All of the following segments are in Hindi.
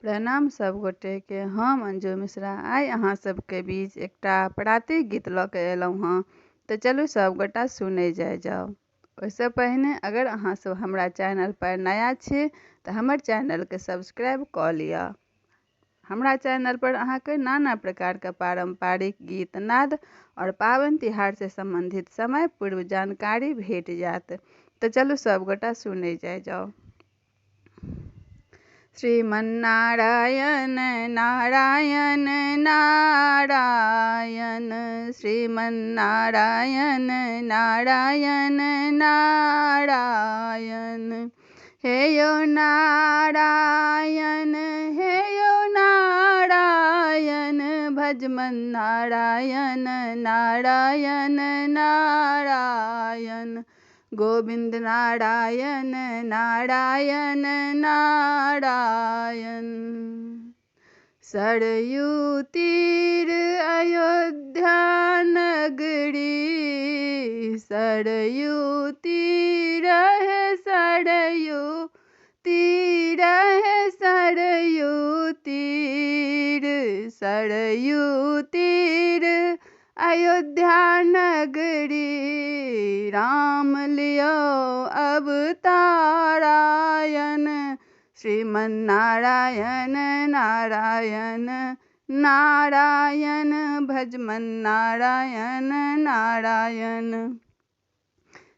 प्रणाम सब गोटे के। हम अंजू मिश्रा आइ अहाँ सबके बीच एकटा पराती गीत लऽ के एलहुँ हँ, तऽ चलू सब गोटा सुनै जाओ। ओहिसँ पहिने अगर अहाँ सब हमरा चैनल पर नया छी तऽ हमर चैनल के सब्सक्राइब कऽ लिअ। हमरा चैनल पर अहाँके नाना प्रकार के पारंपरिक गीत नाद और पाबनि तिहार से संबंधित समय पूर्व जानकारी भेट जायत। तो चलू सब गोटा सुनै जाओ। श्रीमन्नारायण नारायण नारायण, श्रीमन्नारायण नारायण नारायण। हे यो नारायण, हे यो नारायण, भजमन नारायण नारायण नारायण। गोविंद नारायण नारायण नारायण। सरयू तीर अयोध्या नगरी, सरयू तीर है सरयू तीर है सरयू तीर, सरयू तीर अयोध्या नगरी। राम लियो अवतारायण, श्रीमन्नारायण नारायण नारायण, भजमन नारायण नारायण।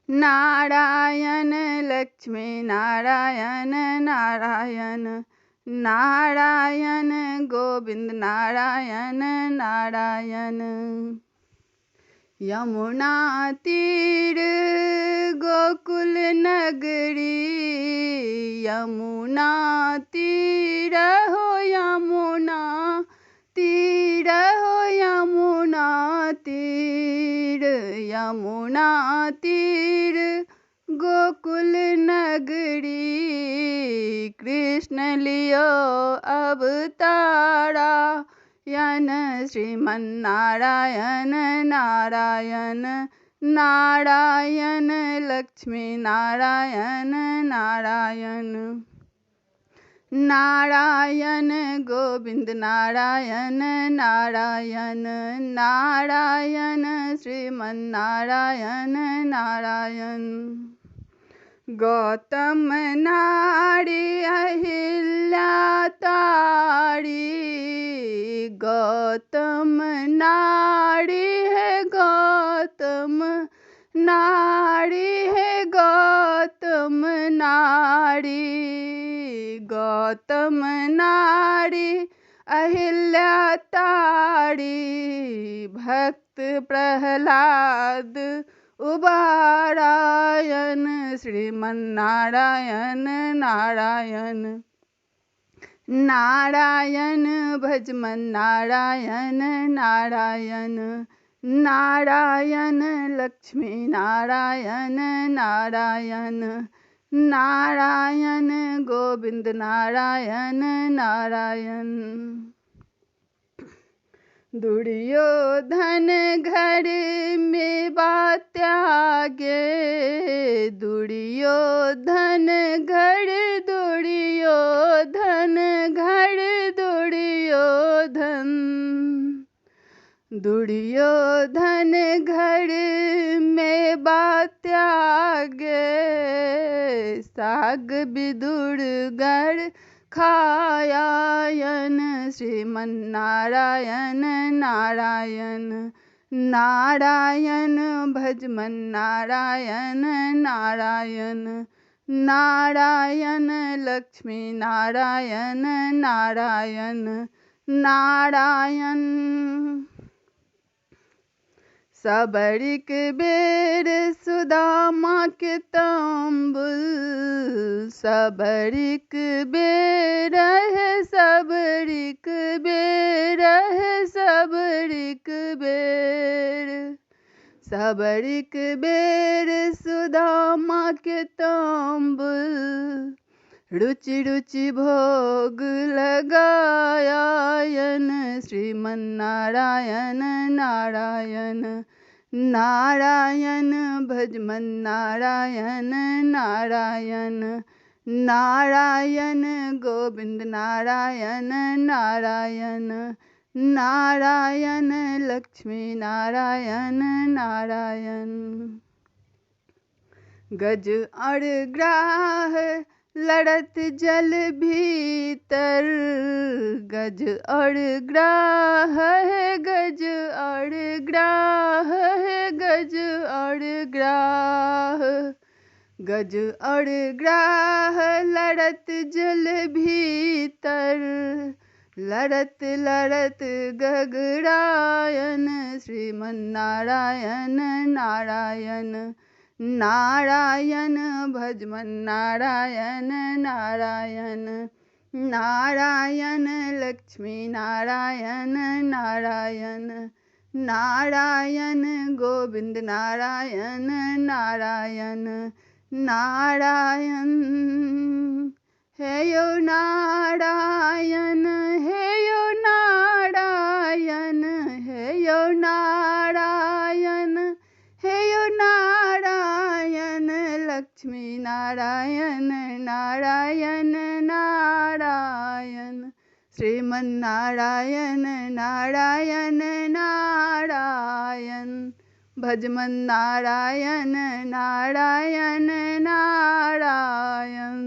नारायण लक्ष्मी नारायण नारायण नारायण, गोविंद नारायण नारायण। यमुना तीर गोकुल नगरी, यमुना तीर हो यमुना तीर हो यमुना तीर, यमुना तीर गोकुल नगरी। कृष्ण लियो अवतारायण, श्रीमन्नारायण नारायण नारायण, लक्ष्मी नारायण नारायण नारायण, गोविंद नारायण नारायण नारायण, श्रीमन्नारायण नारायण। गौतम नारी अहिल्या तारी, गौतम नारी है गौतम नारी है गौतम नारी, गौतम नारी अहिल्या तारी। भक्त प्रहलाद उबारायण, श्रीमन्नारायण नारायण नारायण, भजमन नारायण नारायण नारायण, लक्ष्मी नारायण नारायण नारायण, गोविंद नारायण नारायण। दुर्योधन घर में त्यागे, दुर्योधन घर, दुर्योधन घर, दुर्योधन, दुर्योधन घर में त्यागे। साग विदुर घर खायायन, श्रीमन्नारायण नारायण नारायण, भजमन नारायण नारायण नारायण, लक्ष्मी नारायण नारायण नारायण। सबरिक बेर सुदामा के तंबुल, सबरिक बेर है सबरिक बेर है सबरिक बेर, सबरिक बेर सुदामा के तंबुल। रुचि रुचि भोग लगायायन, श्रीमन्नारायण नारायण नारायण, भजमन नारायण नारायण नारायण गोविंद नारायण नारायण नारायण लक्ष्मी नारायण नारायण। गज और ग्राह लड़त जल भीतर, गज और ग्राह है गज और ग्राह है गज और ग्राह। गज और ग्राह लड़त जल भीतर, लड़त लड़त गगरायन श्रीमन्नारायण नारायण नारायण भजमन नारायण नारायण नारायण लक्ष्मी नारायण नारायण नारायण गोविंद नारायण नारायण नारायण। हे यो नारायण हे यो नारायण हे यो नारायण हे यो नारायण लक्ष्मी नारायण नारायण नारायण श्रीमन्नारायण नारायण नारायण भजमन नारायण नारायण नारायण।